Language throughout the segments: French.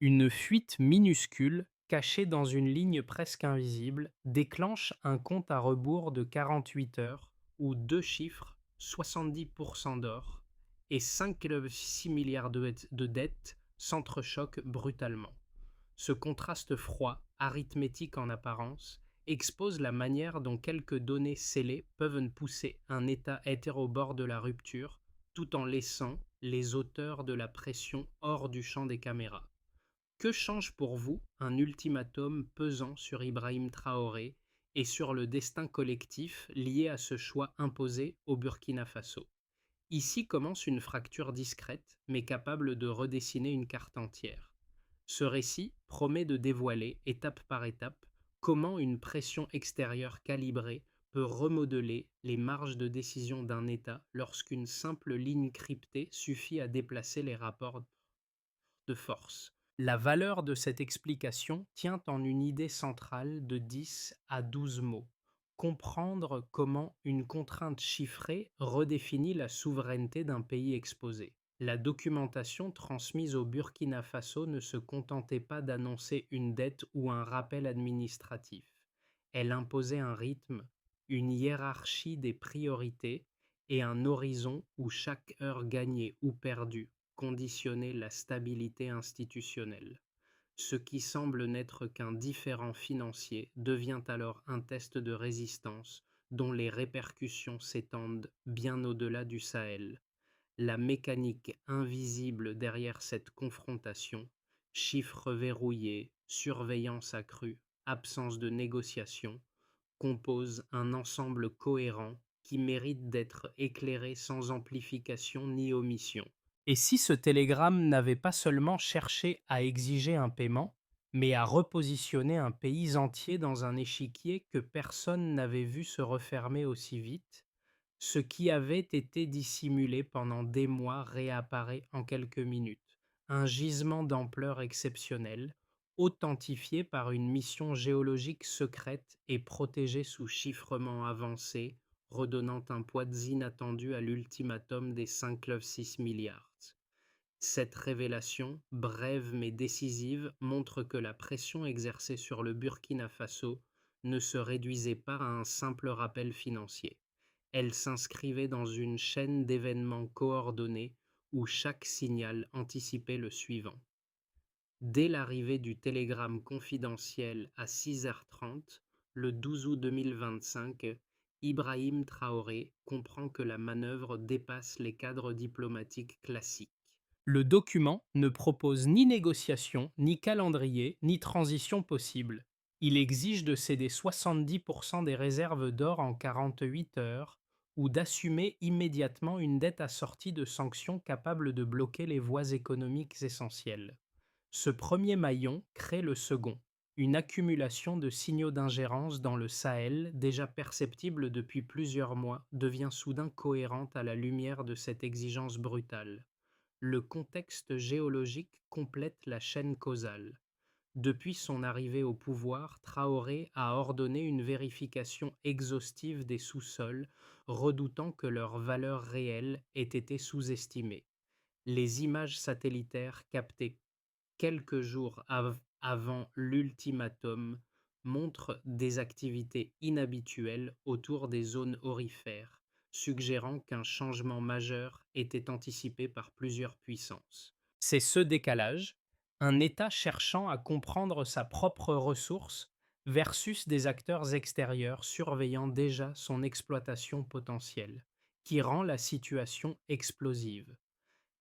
Une fuite minuscule, cachée dans une ligne presque invisible, déclenche un compte à rebours de 48 heures où deux chiffres, 70% d'or et 5,6 milliards de dettes, s'entrechoquent brutalement. Ce contraste froid, arithmétique en apparence, expose la manière dont quelques données scellées peuvent pousser un État être au bord de la rupture, tout en laissant les auteurs de la pression hors du champ des caméras. Que change pour vous un ultimatum pesant sur Ibrahim Traoré et sur le destin collectif lié à ce choix imposé au Burkina Faso? Ici commence une fracture discrète, mais capable de redessiner une carte entière. Ce récit promet de dévoiler, étape par étape, comment une pression extérieure calibrée peut remodeler les marges de décision d'un État lorsqu'une simple ligne cryptée suffit à déplacer les rapports de force. La valeur de cette explication tient en une idée centrale de 10 à 12 mots. Comprendre comment une contrainte chiffrée redéfinit la souveraineté d'un pays exposé. La documentation transmise au Burkina Faso ne se contentait pas d'annoncer une dette ou un rappel administratif. Elle imposait un rythme, une hiérarchie des priorités et un horizon où chaque heure gagnée ou perdue conditionnait la stabilité institutionnelle. Ce qui semble n'être qu'un différend financier devient alors un test de résistance dont les répercussions s'étendent bien au-delà du Sahel. La mécanique invisible derrière cette confrontation, chiffres verrouillés, surveillance accrue, absence de négociation, compose un ensemble cohérent qui mérite d'être éclairé sans amplification ni omission. Et si ce télégramme n'avait pas seulement cherché à exiger un paiement, mais à repositionner un pays entier dans un échiquier que personne n'avait vu se refermer aussi vite, ce qui avait été dissimulé pendant des mois réapparaît en quelques minutes, un gisement d'ampleur exceptionnelle, authentifié par une mission géologique secrète et protégé sous chiffrement avancé, redonnant un poids inattendu à l'ultimatum des 5,6 milliards. Cette révélation, brève mais décisive, montre que la pression exercée sur le Burkina Faso ne se réduisait pas à un simple rappel financier. Elle s'inscrivait dans une chaîne d'événements coordonnés où chaque signal anticipait le suivant. Dès l'arrivée du télégramme confidentiel à 6h30, le 12 août 2025, Ibrahim Traoré comprend que la manœuvre dépasse les cadres diplomatiques classiques. Le document ne propose ni négociation, ni calendrier, ni transition possible. Il exige de céder 70% des réserves d'or en 48 heures ou d'assumer immédiatement une dette assortie de sanctions capables de bloquer les voies économiques essentielles. Ce premier maillon crée le second, une accumulation de signaux d'ingérence dans le Sahel déjà perceptible depuis plusieurs mois devient soudain cohérente à la lumière de cette exigence brutale. Le contexte géologique complète la chaîne causale. Depuis son arrivée au pouvoir, Traoré a ordonné une vérification exhaustive des sous-sols, redoutant que leur valeur réelle ait été sous-estimée. Les images satellitaires captées quelques jours avant l'ultimatum montrent des activités inhabituelles autour des zones aurifères, suggérant qu'un changement majeur était anticipé par plusieurs puissances. C'est ce décalage, un État cherchant à comprendre sa propre ressource versus des acteurs extérieurs surveillant déjà son exploitation potentielle, qui rend la situation explosive.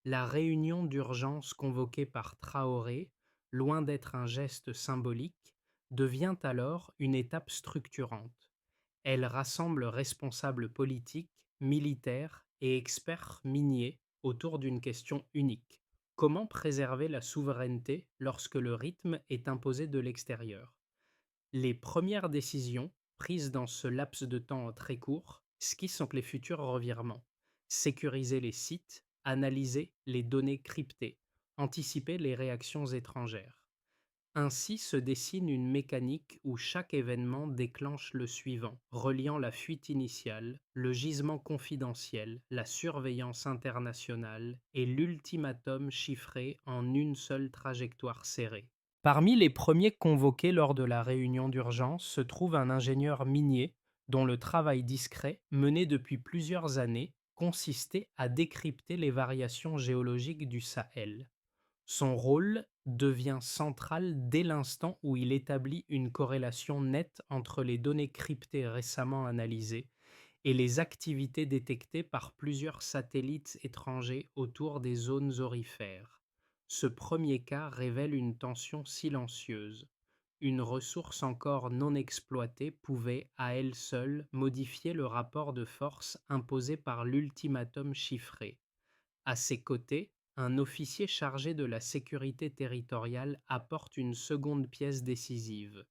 La réunion d'urgence convoquée par Traoré, loin d'être un geste symbolique, devient alors une étape structurante. Elle rassemble responsables politiques, militaires et experts miniers autour d'une question unique. Comment préserver la souveraineté lorsque le rythme est imposé de l'extérieur? Les premières décisions, prises dans ce laps de temps très court, esquissent les futurs revirements. Sécuriser les sites, analyser les données cryptées, anticiper les réactions étrangères. Ainsi se dessine une mécanique où chaque événement déclenche le suivant, reliant la fuite initiale, le gisement confidentiel, la surveillance internationale et l'ultimatum chiffré en une seule trajectoire serrée. Parmi les premiers convoqués lors de la réunion d'urgence se trouve un ingénieur minier dont le travail discret, mené depuis plusieurs années, consistait à décrypter les variations géologiques du Sahel. Son rôle devient central dès l'instant où il établit une corrélation nette entre les données cryptées récemment analysées et les activités détectées par plusieurs satellites étrangers autour des zones aurifères. Ce premier cas révèle une tension silencieuse. Une ressource encore non exploitée pouvait, à elle seule, modifier le rapport de force imposé par l'ultimatum chiffré. À ses côtés, un officier chargé de la sécurité territoriale apporte une seconde pièce décisive.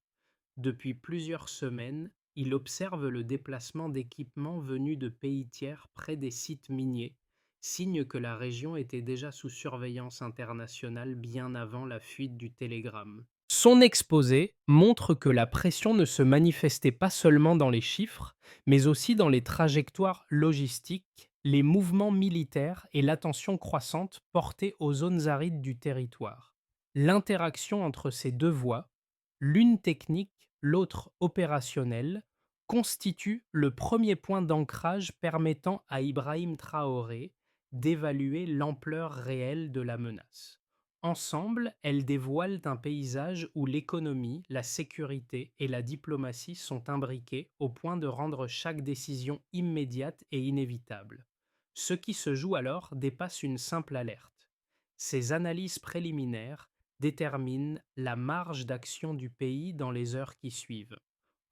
Depuis plusieurs semaines, il observe le déplacement d'équipements venus de pays tiers près des sites miniers, signe que la région était déjà sous surveillance internationale bien avant la fuite du télégramme. Son exposé montre que la pression ne se manifestait pas seulement dans les chiffres, mais aussi dans les trajectoires logistiques, les mouvements militaires et l'attention croissante portée aux zones arides du territoire. L'interaction entre ces deux voies, l'une technique, l'autre opérationnelle, constitue le premier point d'ancrage permettant à Ibrahim Traoré d'évaluer l'ampleur réelle de la menace. Ensemble, elles dévoilent un paysage où l'économie, la sécurité et la diplomatie sont imbriquées au point de rendre chaque décision immédiate et inévitable. Ce qui se joue alors dépasse une simple alerte. Ces analyses préliminaires déterminent la marge d'action du pays dans les heures qui suivent.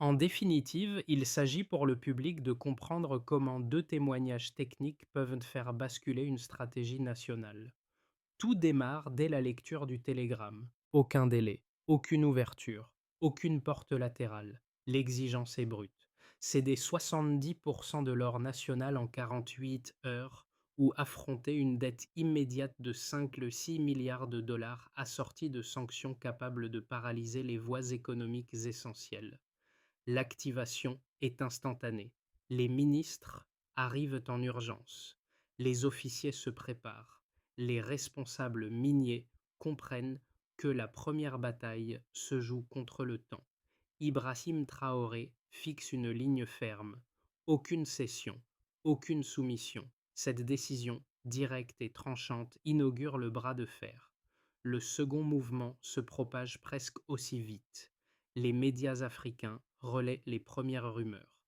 En définitive, il s'agit pour le public de comprendre comment deux témoignages techniques peuvent faire basculer une stratégie nationale. Tout démarre dès la lecture du télégramme. Aucun délai, aucune ouverture, aucune porte latérale. L'exigence est brute. Céder 70% de l'or national en 48 heures ou affronter une dette immédiate de 5,6 milliards de dollars assortie de sanctions capables de paralyser les voies économiques essentielles. L'activation est instantanée. Les ministres arrivent en urgence. Les officiers se préparent. Les responsables miniers comprennent que la première bataille se joue contre le temps. Ibrahim Traoré fixe une ligne ferme. Aucune cession, aucune soumission. Cette décision, directe et tranchante, inaugure le bras de fer. Le second mouvement se propage presque aussi vite. Les médias africains relaient les premières rumeurs.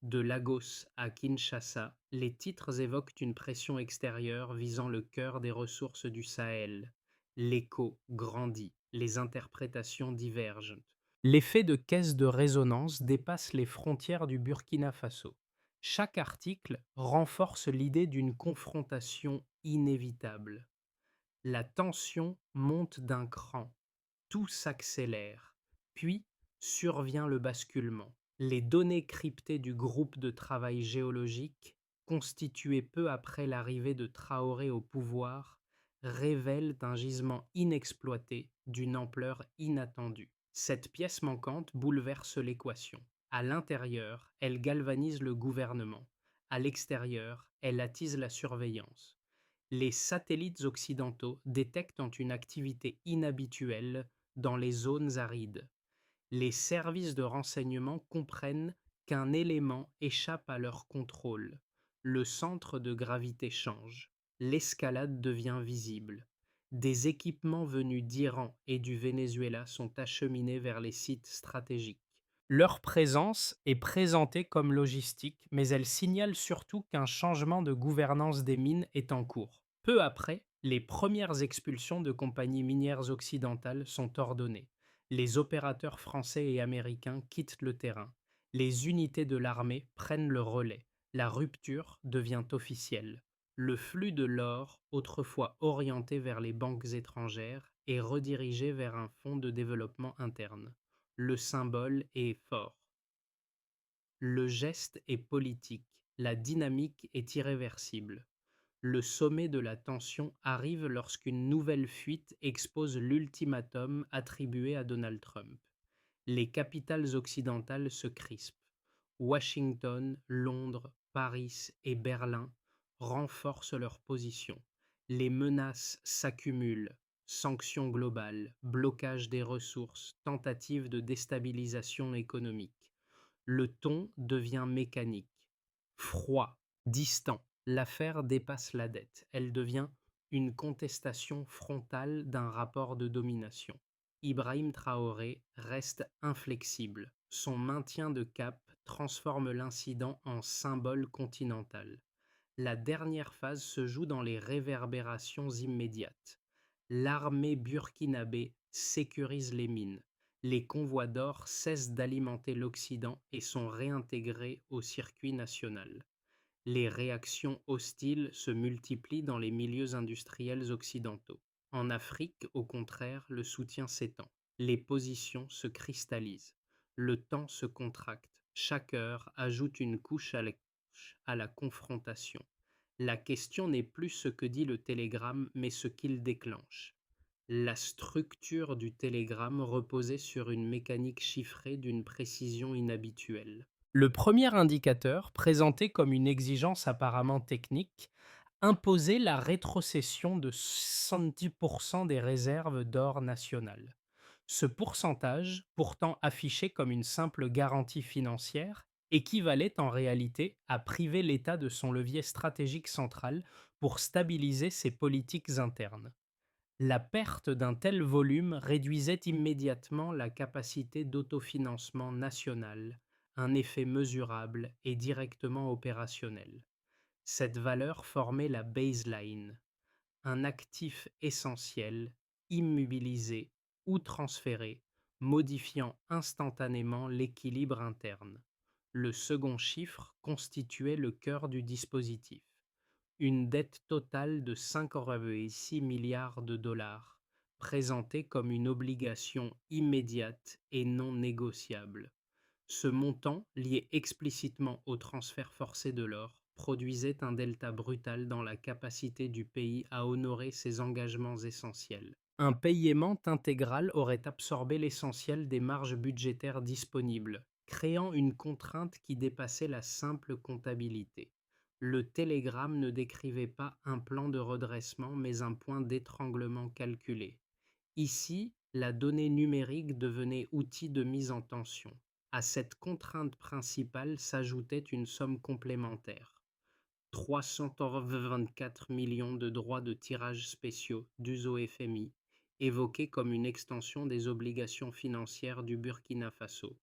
De Lagos à Kinshasa, les titres évoquent une pression extérieure visant le cœur des ressources du Sahel. L'écho grandit, les interprétations divergent. L'effet de caisse de résonance dépasse les frontières du Burkina Faso. Chaque article renforce l'idée d'une confrontation inévitable. La tension monte d'un cran, tout s'accélère, puis survient le basculement. Les données cryptées du groupe de travail géologique, constitué peu après l'arrivée de Traoré au pouvoir, révèlent un gisement inexploité d'une ampleur inattendue. Cette pièce manquante bouleverse l'équation. À l'intérieur, elle galvanise le gouvernement. À l'extérieur, elle attise la surveillance. Les satellites occidentaux détectent une activité inhabituelle dans les zones arides. Les services de renseignement comprennent qu'un élément échappe à leur contrôle. Le centre de gravité change. L'escalade devient visible. Des équipements venus d'Iran et du Venezuela sont acheminés vers les sites stratégiques. Leur présence est présentée comme logistique, mais elle signale surtout qu'un changement de gouvernance des mines est en cours. Peu après, les premières expulsions de compagnies minières occidentales sont ordonnées. Les opérateurs français et américains quittent le terrain. Les unités de l'armée prennent le relais. La rupture devient officielle. Le flux de l'or, autrefois orienté vers les banques étrangères, est redirigé vers un fonds de développement interne. Le symbole est fort. Le geste est politique. La dynamique est irréversible. Le sommet de la tension arrive lorsqu'une nouvelle fuite expose l'ultimatum attribué à Donald Trump. Les capitales occidentales se crispent. Washington, Londres, Paris et Berlin renforcent leur position. Les menaces s'accumulent. Sanctions globales, blocage des ressources, tentatives de déstabilisation économique. Le ton devient mécanique, froid, distant. L'affaire dépasse la dette. Elle devient une contestation frontale d'un rapport de domination. Ibrahim Traoré reste inflexible. Son maintien de cap transforme l'incident en symbole continental. La dernière phase se joue dans les réverbérations immédiates. L'armée burkinabé sécurise les mines. Les convois d'or cessent d'alimenter l'Occident et sont réintégrés au circuit national. Les réactions hostiles se multiplient dans les milieux industriels occidentaux. En Afrique, au contraire, le soutien s'étend. Les positions se cristallisent. Le temps se contracte. Chaque heure ajoute une couche à la confrontation. La question n'est plus ce que dit le télégramme, mais ce qu'il déclenche. La structure du télégramme reposait sur une mécanique chiffrée d'une précision inhabituelle. Le premier indicateur, présenté comme une exigence apparemment technique, imposait la rétrocession de 70% des réserves d'or nationales. Ce pourcentage, pourtant affiché comme une simple garantie financière, équivalait en réalité à priver l'État de son levier stratégique central pour stabiliser ses politiques internes. La perte d'un tel volume réduisait immédiatement la capacité d'autofinancement national, un effet mesurable et directement opérationnel. Cette valeur formait la baseline, un actif essentiel, immobilisé ou transféré, modifiant instantanément l'équilibre interne. Le second chiffre constituait le cœur du dispositif. Une dette totale de 5,6 milliards de dollars, présentée comme une obligation immédiate et non négociable. Ce montant, lié explicitement au transfert forcé de l'or, produisait un delta brutal dans la capacité du pays à honorer ses engagements essentiels. Un paiement intégral aurait absorbé l'essentiel des marges budgétaires disponibles, créant une contrainte qui dépassait la simple comptabilité. Le télégramme ne décrivait pas un plan de redressement, mais un point d'étranglement calculé. Ici, la donnée numérique devenait outil de mise en tension. À cette contrainte principale s'ajoutait une somme complémentaire. 324 millions de droits de tirage spéciaux dus au FMI, évoqués comme une extension des obligations financières du Burkina Faso.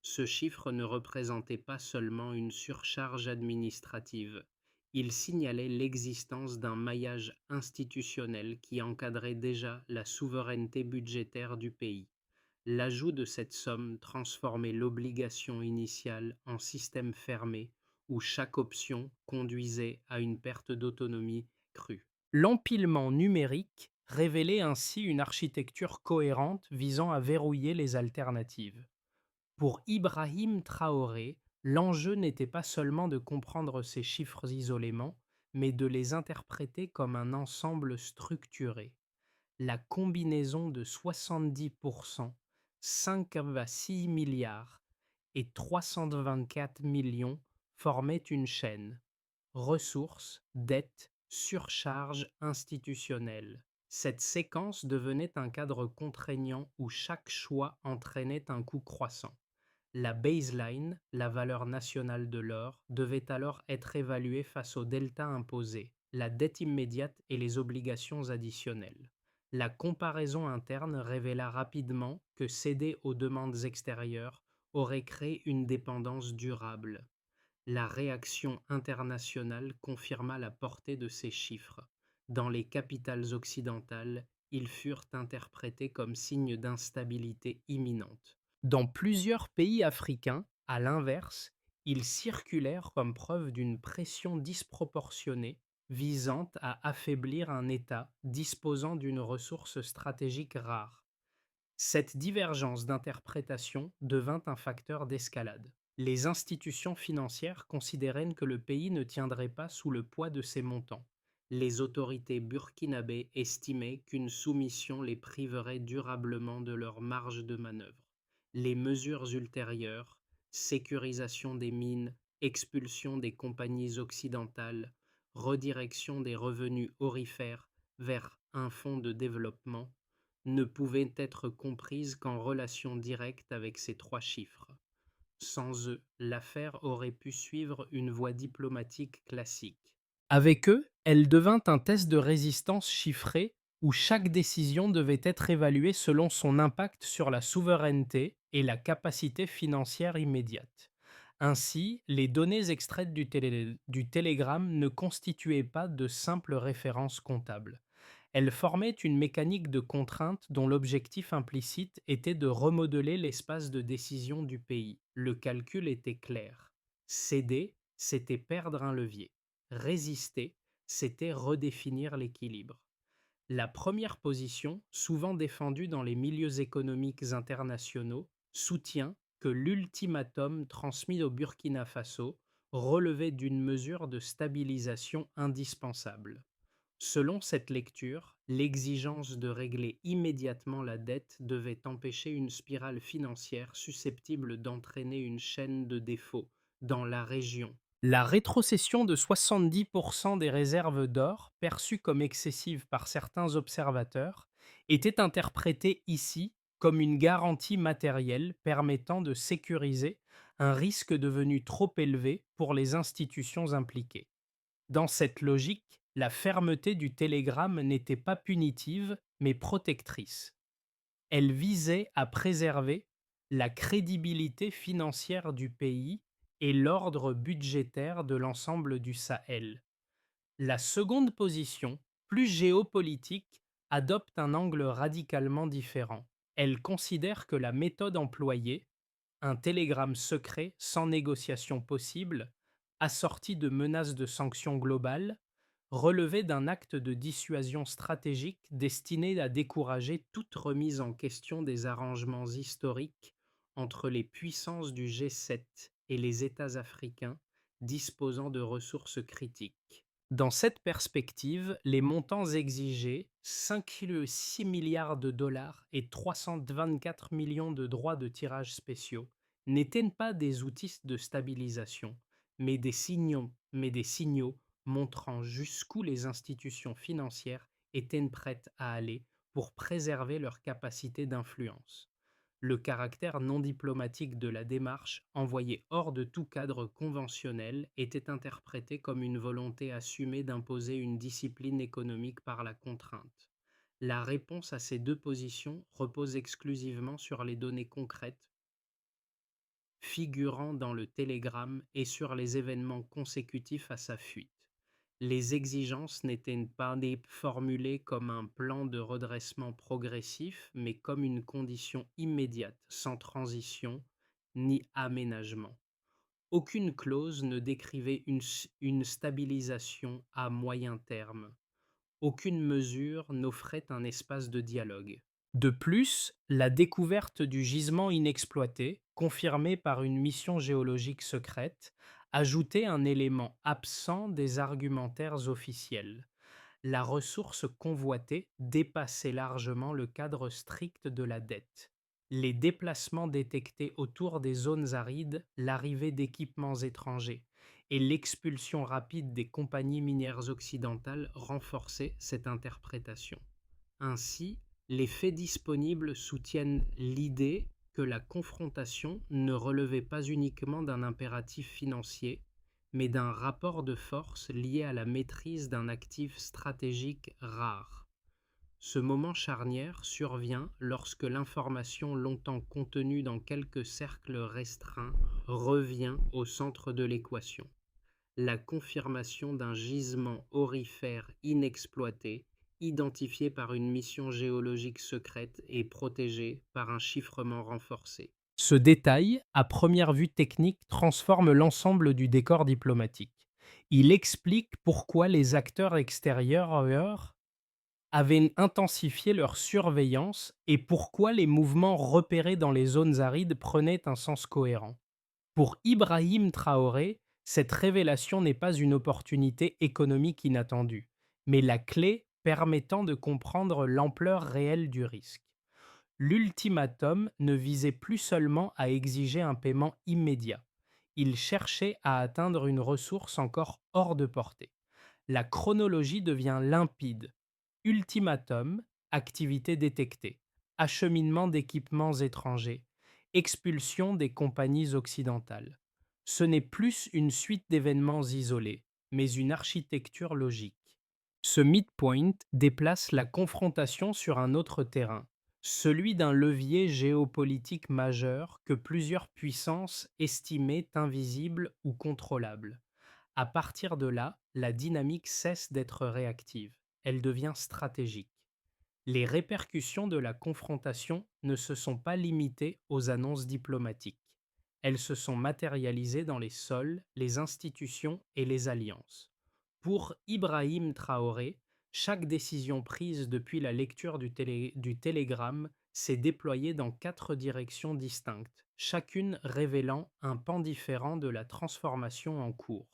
Ce chiffre ne représentait pas seulement une surcharge administrative, il signalait l'existence d'un maillage institutionnel qui encadrait déjà la souveraineté budgétaire du pays. L'ajout de cette somme transformait l'obligation initiale en système fermé où chaque option conduisait à une perte d'autonomie crue. L'empilement numérique révélait ainsi une architecture cohérente visant à verrouiller les alternatives. Pour Ibrahim Traoré, l'enjeu n'était pas seulement de comprendre ces chiffres isolément, mais de les interpréter comme un ensemble structuré. La combinaison de 70%, 5,6 milliards et 324 millions formait une chaîne. Ressources, dettes, surcharge institutionnelle. Cette séquence devenait un cadre contraignant où chaque choix entraînait un coût croissant. La baseline, la valeur nationale de l'or, devait alors être évaluée face au delta imposé, la dette immédiate et les obligations additionnelles. La comparaison interne révéla rapidement que céder aux demandes extérieures aurait créé une dépendance durable. La réaction internationale confirma la portée de ces chiffres. Dans les capitales occidentales, ils furent interprétés comme signes d'instabilité imminente. Dans plusieurs pays africains, à l'inverse, ils circulèrent comme preuve d'une pression disproportionnée visant à affaiblir un État disposant d'une ressource stratégique rare. Cette divergence d'interprétation devint un facteur d'escalade. Les institutions financières considéraient que le pays ne tiendrait pas sous le poids de ces montants. Les autorités burkinabées estimaient qu'une soumission les priverait durablement de leur marge de manœuvre. Les mesures ultérieures, sécurisation des mines, expulsion des compagnies occidentales, redirection des revenus aurifères vers un fonds de développement, ne pouvaient être comprises qu'en relation directe avec ces trois chiffres. Sans eux, l'affaire aurait pu suivre une voie diplomatique classique. Avec eux, elle devint un test de résistance chiffré où chaque décision devait être évaluée selon son impact sur la souveraineté et la capacité financière immédiate. Ainsi, les données extraites du télégramme ne constituaient pas de simples références comptables. Elles formaient une mécanique de contrainte dont l'objectif implicite était de remodeler l'espace de décision du pays. Le calcul était clair. Céder, c'était perdre un levier. Résister, c'était redéfinir l'équilibre. La première position, souvent défendue dans les milieux économiques internationaux, soutient que l'ultimatum transmis au Burkina Faso relevait d'une mesure de stabilisation indispensable. Selon cette lecture, l'exigence de régler immédiatement la dette devait empêcher une spirale financière susceptible d'entraîner une chaîne de défauts dans la région. La rétrocession de 70% des réserves d'or, perçue comme excessive par certains observateurs, était interprétée ici comme une garantie matérielle permettant de sécuriser un risque devenu trop élevé pour les institutions impliquées. Dans cette logique, la fermeté du télégramme n'était pas punitive, mais protectrice. Elle visait à préserver la crédibilité financière du pays et l'ordre budgétaire de l'ensemble du Sahel. La seconde position, plus géopolitique, adopte un angle radicalement différent. Elle considère que la méthode employée, un télégramme secret sans négociation possible, assorti de menaces de sanctions globales, relevait d'un acte de dissuasion stratégique destiné à décourager toute remise en question des arrangements historiques entre les puissances du G7 et les États africains disposant de ressources critiques. Dans cette perspective, les montants exigés, 5,6 milliards de dollars et 324 millions de droits de tirage spéciaux, n'étaient pas des outils de stabilisation, mais des signaux montrant jusqu'où les institutions financières étaient prêtes à aller pour préserver leur capacité d'influence. Le caractère non diplomatique de la démarche, envoyée hors de tout cadre conventionnel, était interprété comme une volonté assumée d'imposer une discipline économique par la contrainte. La réponse à ces deux positions repose exclusivement sur les données concrètes figurant dans le télégramme et sur les événements consécutifs à sa fuite. Les exigences n'étaient pas formulées comme un plan de redressement progressif, mais comme une condition immédiate, sans transition ni aménagement. Aucune clause ne décrivait une stabilisation à moyen terme. Aucune mesure n'offrait un espace de dialogue. De plus, la découverte du gisement inexploité, confirmée par une mission géologique secrète, ajoutait un élément absent des argumentaires officiels. La ressource convoitée dépassait largement le cadre strict de la dette. Les déplacements détectés autour des zones arides, l'arrivée d'équipements étrangers et l'expulsion rapide des compagnies minières occidentales renforçaient cette interprétation. Ainsi, les faits disponibles soutiennent l'idée que la confrontation ne relevait pas uniquement d'un impératif financier, mais d'un rapport de force lié à la maîtrise d'un actif stratégique rare. Ce moment charnière survient lorsque l'information longtemps contenue dans quelques cercles restreints revient au centre de l'équation. La confirmation d'un gisement aurifère inexploité, identifié par une mission géologique secrète et protégé par un chiffrement renforcé. Ce détail, à première vue technique, transforme l'ensemble du décor diplomatique. Il explique pourquoi les acteurs extérieurs avaient intensifié leur surveillance et pourquoi les mouvements repérés dans les zones arides prenaient un sens cohérent. Pour Ibrahim Traoré, cette révélation n'est pas une opportunité économique inattendue. mais la clé permettant de comprendre l'ampleur réelle du risque. L'ultimatum ne visait plus seulement à exiger un paiement immédiat, il cherchait à atteindre une ressource encore hors de portée. La chronologie devient limpide. Ultimatum, activité détectée, acheminement d'équipements étrangers, expulsion des compagnies occidentales. Ce n'est plus une suite d'événements isolés, mais une architecture logique. Ce midpoint déplace la confrontation sur un autre terrain, celui d'un levier géopolitique majeur que plusieurs puissances estimaient invisible ou contrôlable. À partir de là, la dynamique cesse d'être réactive, elle devient stratégique. Les répercussions de la confrontation ne se sont pas limitées aux annonces diplomatiques. Elles se sont matérialisées dans les sols, les institutions et les alliances. Pour Ibrahim Traoré, chaque décision prise depuis la lecture du télégramme s'est déployée dans 4 directions distinctes, chacune révélant un pan différent de la transformation en cours.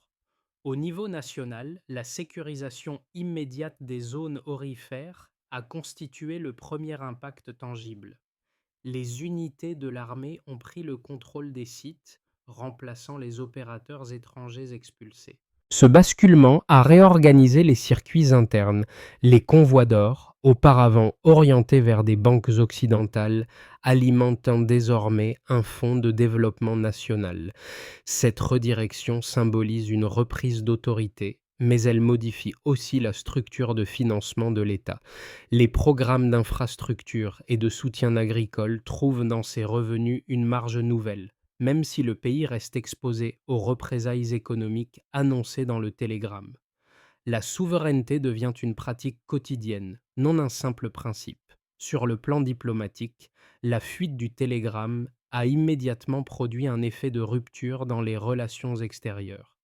Au niveau national, la sécurisation immédiate des zones aurifères a constitué le premier impact tangible. Les unités de l'armée ont pris le contrôle des sites, remplaçant les opérateurs étrangers expulsés. Ce basculement a réorganisé les circuits internes. Les convois d'or, auparavant orientés vers des banques occidentales, alimentant désormais un fonds de développement national. Cette redirection symbolise une reprise d'autorité, mais elle modifie aussi la structure de financement de l'État. Les programmes d'infrastructure et de soutien agricole trouvent dans ces revenus une marge nouvelle, même si le pays reste exposé aux représailles économiques annoncées dans le télégramme. La souveraineté devient une pratique quotidienne, non un simple principe. Sur le plan diplomatique, la fuite du télégramme a immédiatement produit un effet de rupture dans les relations extérieures.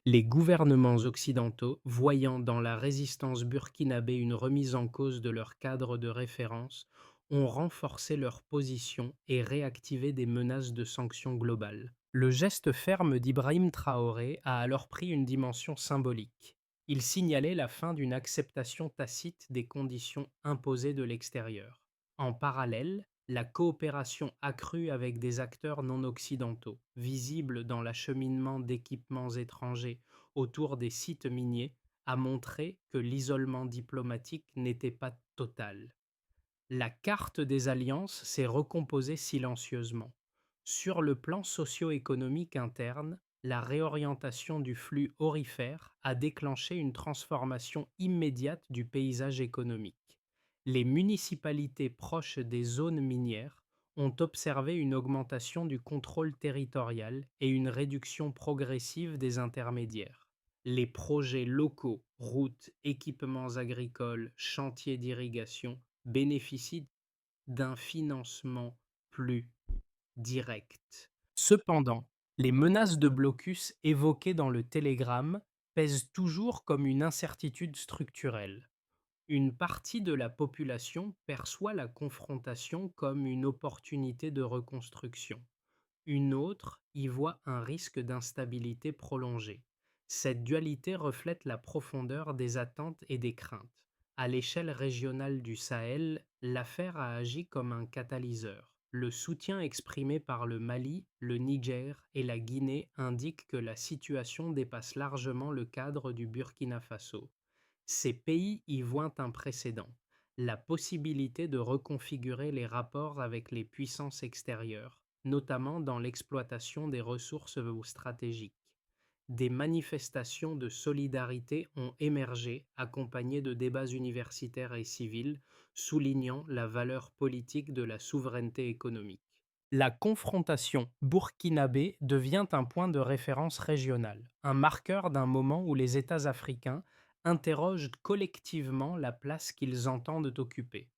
Les gouvernements occidentaux, voyant dans la résistance burkinabé une remise en cause de leur cadre de référence, ont renforcé leur position et réactivé des menaces de sanctions globales. Le geste ferme d'Ibrahim Traoré a alors pris une dimension symbolique. Il signalait la fin d'une acceptation tacite des conditions imposées de l'extérieur. En parallèle, la coopération accrue avec des acteurs non occidentaux, visibles dans l'acheminement d'équipements étrangers autour des sites miniers, a montré que l'isolement diplomatique n'était pas total. La carte des alliances s'est recomposée silencieusement. Sur le plan socio-économique interne, la réorientation du flux aurifère a déclenché une transformation immédiate du paysage économique. Les municipalités proches des zones minières ont observé une augmentation du contrôle territorial et une réduction progressive des intermédiaires. Les projets locaux, routes, équipements agricoles, chantiers d'irrigation bénéficient d'un financement plus direct. Cependant, les menaces de blocus évoquées dans le télégramme pèsent toujours comme une incertitude structurelle. Une partie de la population perçoit la confrontation comme une opportunité de reconstruction. Une autre y voit un risque d'instabilité prolongée. Cette dualité reflète la profondeur des attentes et des craintes. À l'échelle régionale du Sahel, l'affaire a agi comme un catalyseur. Le soutien exprimé par le Mali, le Niger et la Guinée indique que la situation dépasse largement le cadre du Burkina Faso. Ces pays y voient un précédent, la possibilité de reconfigurer les rapports avec les puissances extérieures, notamment dans l'exploitation des ressources stratégiques. Des manifestations de solidarité ont émergé, accompagnées de débats universitaires et civils, soulignant la valeur politique de la souveraineté économique. La confrontation burkinabé devient un point de référence régional, un marqueur d'un moment où les États africains interrogent collectivement la place qu'ils entendent occuper.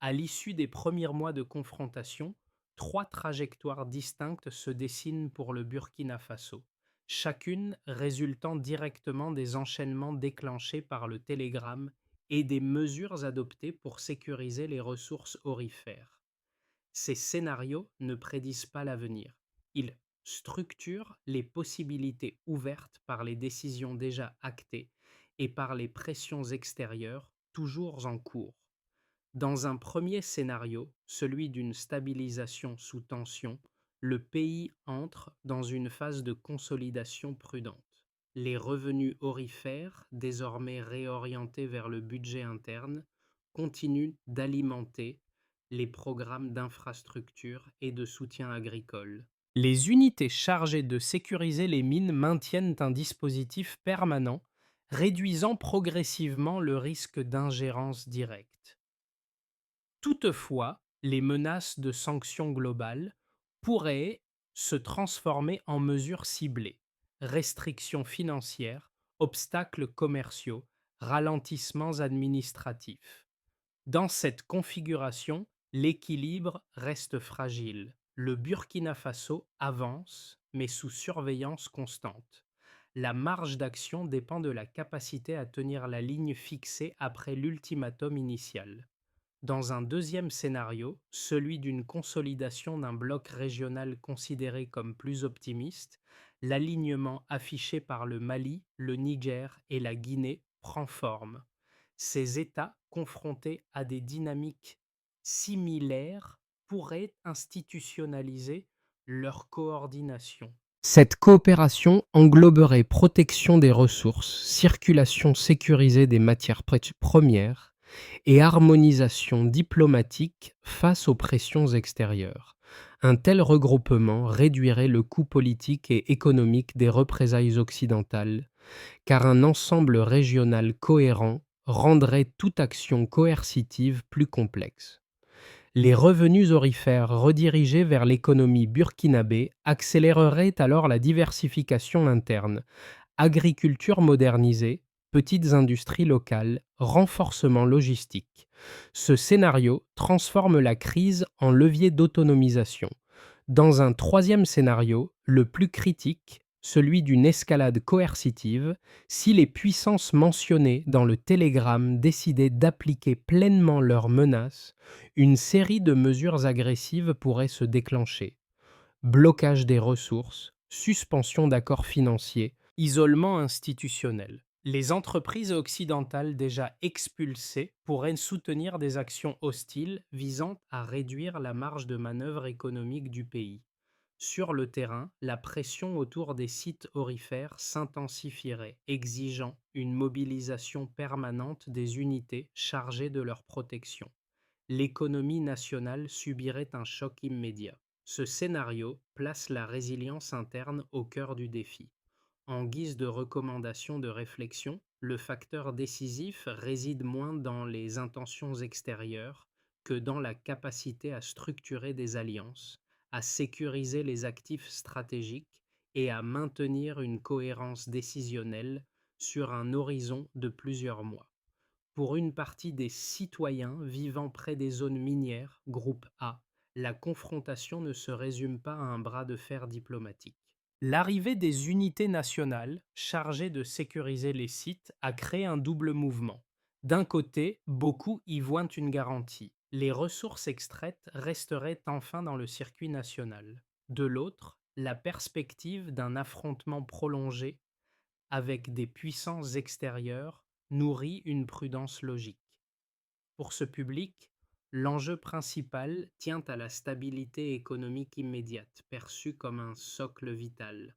À l'issue des premiers mois de confrontation, 3 trajectoires distinctes se dessinent pour le Burkina Faso, chacune résultant directement des enchaînements déclenchés par le télégramme et des mesures adoptées pour sécuriser les ressources aurifères. Ces scénarios ne prédisent pas l'avenir. Ils structurent les possibilités ouvertes par les décisions déjà actées et par les pressions extérieures toujours en cours. Dans un premier scénario, celui d'une stabilisation sous tension, le pays entre dans une phase de consolidation prudente. Les revenus aurifères, désormais réorientés vers le budget interne, continuent d'alimenter les programmes d'infrastructure et de soutien agricole. Les unités chargées de sécuriser les mines maintiennent un dispositif permanent, réduisant progressivement le risque d'ingérence directe. Toutefois, les menaces de sanctions globales pourraient se transformer en mesures ciblées, restrictions financières, obstacles commerciaux, ralentissements administratifs. Dans cette configuration, l'équilibre reste fragile. Le Burkina Faso avance, mais sous surveillance constante. La marge d'action dépend de la capacité à tenir la ligne fixée après l'ultimatum initial. Dans un deuxième scénario, celui d'une consolidation d'un bloc régional considéré comme plus optimiste, l'alignement affiché par le Mali, le Niger et la Guinée prend forme. Ces États, confrontés à des dynamiques similaires, pourraient institutionnaliser leur coordination. Cette coopération engloberait protection des ressources, circulation sécurisée des matières premières, et harmonisation diplomatique face aux pressions extérieures. Un tel regroupement réduirait le coût politique et économique des représailles occidentales, car un ensemble régional cohérent rendrait toute action coercitive plus complexe. Les revenus aurifères redirigés vers l'économie burkinabé accéléreraient alors la diversification interne, agriculture modernisée, petites industries locales, renforcement logistique. Ce scénario transforme la crise en levier d'autonomisation. Dans un troisième scénario, le plus critique, celui d'une escalade coercitive, si les puissances mentionnées dans le télégramme décidaient d'appliquer pleinement leurs menaces, une série de mesures agressives pourrait se déclencher. Blocage des ressources, suspension d'accords financiers, isolement institutionnel. Les entreprises occidentales déjà expulsées pourraient soutenir des actions hostiles visant à réduire la marge de manœuvre économique du pays. Sur le terrain, la pression autour des sites aurifères s'intensifierait, exigeant une mobilisation permanente des unités chargées de leur protection. L'économie nationale subirait un choc immédiat. Ce scénario place la résilience interne au cœur du défi. En guise de recommandation de réflexion, le facteur décisif réside moins dans les intentions extérieures que dans la capacité à structurer des alliances, à sécuriser les actifs stratégiques et à maintenir une cohérence décisionnelle sur un horizon de plusieurs mois. Pour une partie des citoyens vivant près des zones minières, groupe A, la confrontation ne se résume pas à un bras de fer diplomatique. L'arrivée des unités nationales chargées de sécuriser les sites a créé un double mouvement. D'un côté, beaucoup y voient une garantie. Les ressources extraites resteraient enfin dans le circuit national. De l'autre, la perspective d'un affrontement prolongé avec des puissances extérieures nourrit une prudence logique. Pour ce public, l'enjeu principal tient à la stabilité économique immédiate, perçue comme un socle vital.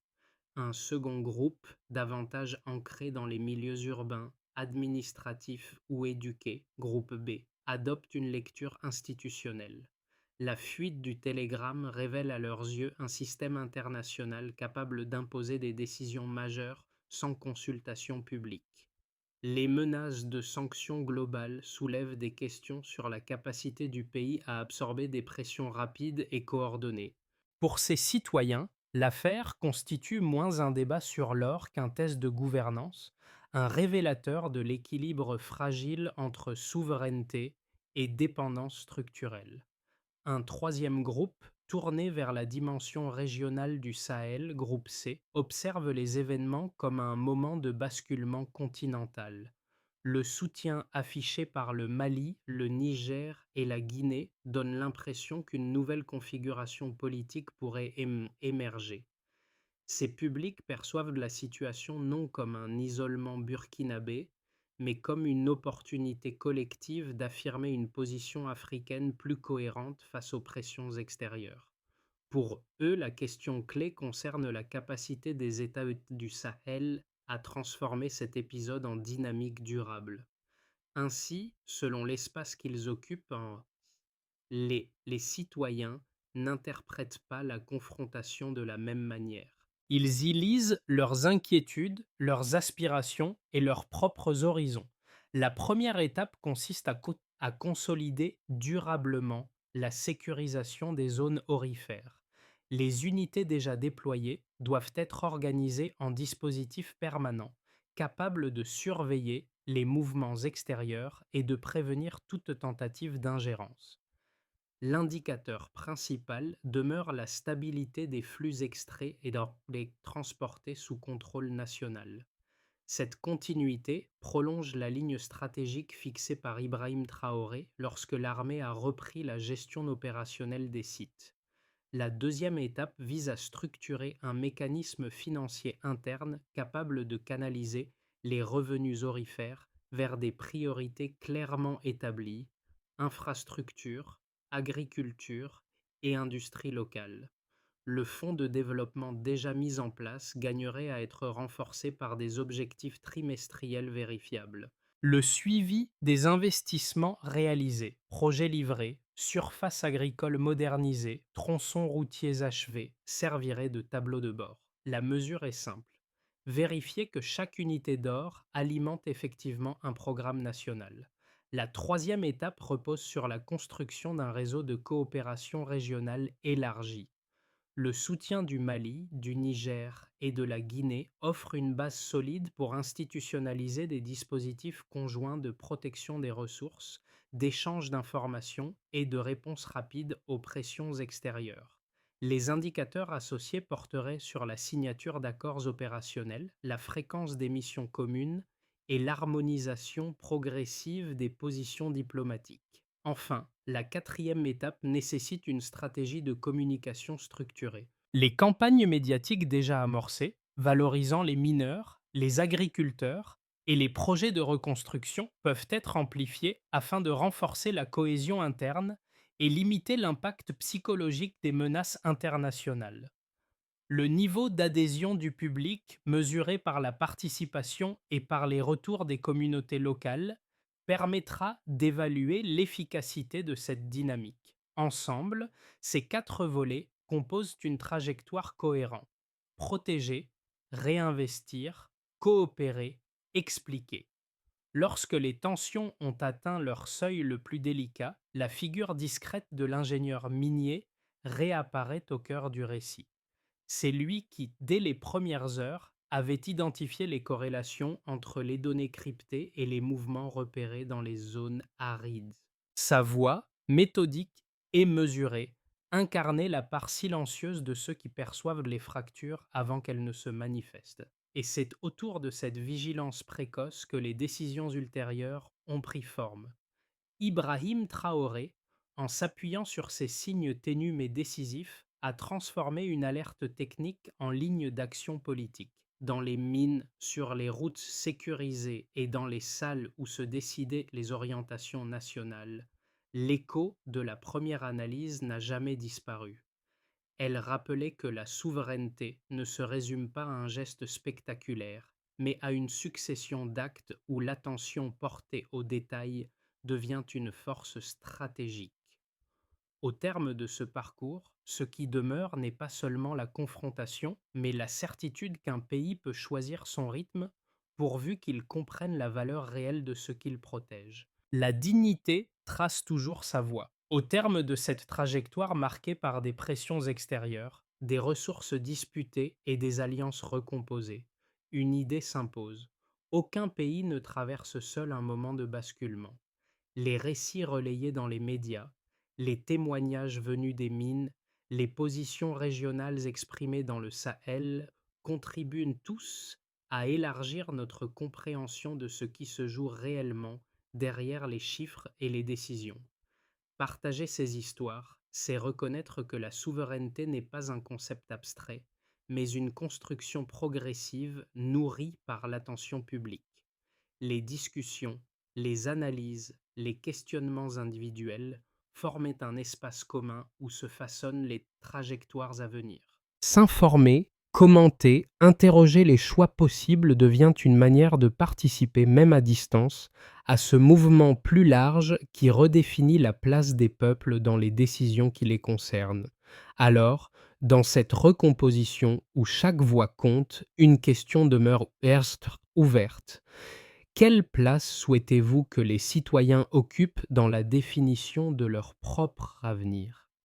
Un second groupe, davantage ancré dans les milieux urbains, administratifs ou éduqués, groupe B, adopte une lecture institutionnelle. La fuite du télégramme révèle à leurs yeux un système international capable d'imposer des décisions majeures sans consultation publique. Les menaces de sanctions globales soulèvent des questions sur la capacité du pays à absorber des pressions rapides et coordonnées. Pour ses citoyens, l'affaire constitue moins un débat sur l'or qu'un test de gouvernance, un révélateur de l'équilibre fragile entre souveraineté et dépendance structurelle. Un troisième groupe, tourné vers la dimension régionale du Sahel, groupe C, observe les événements comme un moment de basculement continental. Le soutien affiché par le Mali, le Niger et la Guinée donne l'impression qu'une nouvelle configuration politique pourrait émerger. Ces publics perçoivent la situation non comme un isolement burkinabé, mais comme une opportunité collective d'affirmer une position africaine plus cohérente face aux pressions extérieures. Pour eux, la question clé concerne la capacité des États du Sahel à transformer cet épisode en dynamique durable. Ainsi, selon l'espace qu'ils occupent, les citoyens n'interprètent pas la confrontation de la même manière. Ils y lisent leurs inquiétudes, leurs aspirations et leurs propres horizons. La première étape consiste à consolider durablement la sécurisation des zones aurifères. Les unités déjà déployées doivent être organisées en dispositifs permanents, capables de surveiller les mouvements extérieurs et de prévenir toute tentative d'ingérence. L'indicateur principal demeure la stabilité des flux extraits et les transportés sous contrôle national. Cette continuité prolonge la ligne stratégique fixée par Ibrahim Traoré lorsque l'armée a repris la gestion opérationnelle des sites. La deuxième étape vise à structurer un mécanisme financier interne capable de canaliser les revenus aurifères vers des priorités clairement établies: infrastructures, agriculture et industrie locale. Le fonds de développement déjà mis en place gagnerait à être renforcé par des objectifs trimestriels vérifiables. Le suivi des investissements réalisés, projets livrés, surfaces agricoles modernisées, tronçons routiers achevés, servirait de tableau de bord. La mesure est simple: vérifier que chaque unité d'or alimente effectivement un programme national. La troisième étape repose sur la construction d'un réseau de coopération régionale élargi. Le soutien du Mali, du Niger et de la Guinée offre une base solide pour institutionnaliser des dispositifs conjoints de protection des ressources, d'échange d'informations et de réponse rapide aux pressions extérieures. Les indicateurs associés porteraient sur la signature d'accords opérationnels, la fréquence des missions communes et l'harmonisation progressive des positions diplomatiques. Enfin, la quatrième étape nécessite une stratégie de communication structurée. Les campagnes médiatiques déjà amorcées, valorisant les mineurs, les agriculteurs et les projets de reconstruction peuvent être amplifiées afin de renforcer la cohésion interne et limiter l'impact psychologique des menaces internationales. Le niveau d'adhésion du public, mesuré par la participation et par les retours des communautés locales, permettra d'évaluer l'efficacité de cette dynamique. Ensemble, ces quatre volets composent une trajectoire cohérente: protéger, réinvestir, coopérer, expliquer. Lorsque les tensions ont atteint leur seuil le plus délicat, la figure discrète de l'ingénieur minier réapparaît au cœur du récit. C'est lui qui, dès les premières heures, avait identifié les corrélations entre les données cryptées et les mouvements repérés dans les zones arides. Sa voix, méthodique et mesurée, incarnait la part silencieuse de ceux qui perçoivent les fractures avant qu'elles ne se manifestent. Et c'est autour de cette vigilance précoce que les décisions ultérieures ont pris forme. Ibrahim Traoré, en s'appuyant sur ces signes ténus mais décisifs, a transformé une alerte technique en ligne d'action politique. Dans les mines, sur les routes sécurisées et dans les salles où se décidaient les orientations nationales, l'écho de la première analyse n'a jamais disparu. Elle rappelait que la souveraineté ne se résume pas à un geste spectaculaire, mais à une succession d'actes où l'attention portée aux détails devient une force stratégique. Au terme de ce parcours, ce qui demeure n'est pas seulement la confrontation, mais la certitude qu'un pays peut choisir son rythme pourvu qu'il comprenne la valeur réelle de ce qu'il protège. La dignité trace toujours sa voie. Au terme de cette trajectoire marquée par des pressions extérieures, des ressources disputées et des alliances recomposées, une idée s'impose: aucun pays ne traverse seul un moment de basculement. Les récits relayés dans les médias, les témoignages venus des mines, les positions régionales exprimées dans le Sahel contribuent tous à élargir notre compréhension de ce qui se joue réellement derrière les chiffres et les décisions. Partager ces histoires, c'est reconnaître que la souveraineté n'est pas un concept abstrait, mais une construction progressive nourrie par l'attention publique. Les discussions, les analyses, les questionnements individuels formaient un espace commun où se façonnent les trajectoires à venir. S'informer, commenter, interroger les choix possibles devient une manière de participer, même à distance, à ce mouvement plus large qui redéfinit la place des peuples dans les décisions qui les concernent. Alors, dans cette recomposition où chaque voix compte, une question demeure erst ouverte. Quelle place souhaitez-vous que les citoyens occupent dans la définition de leur propre avenir?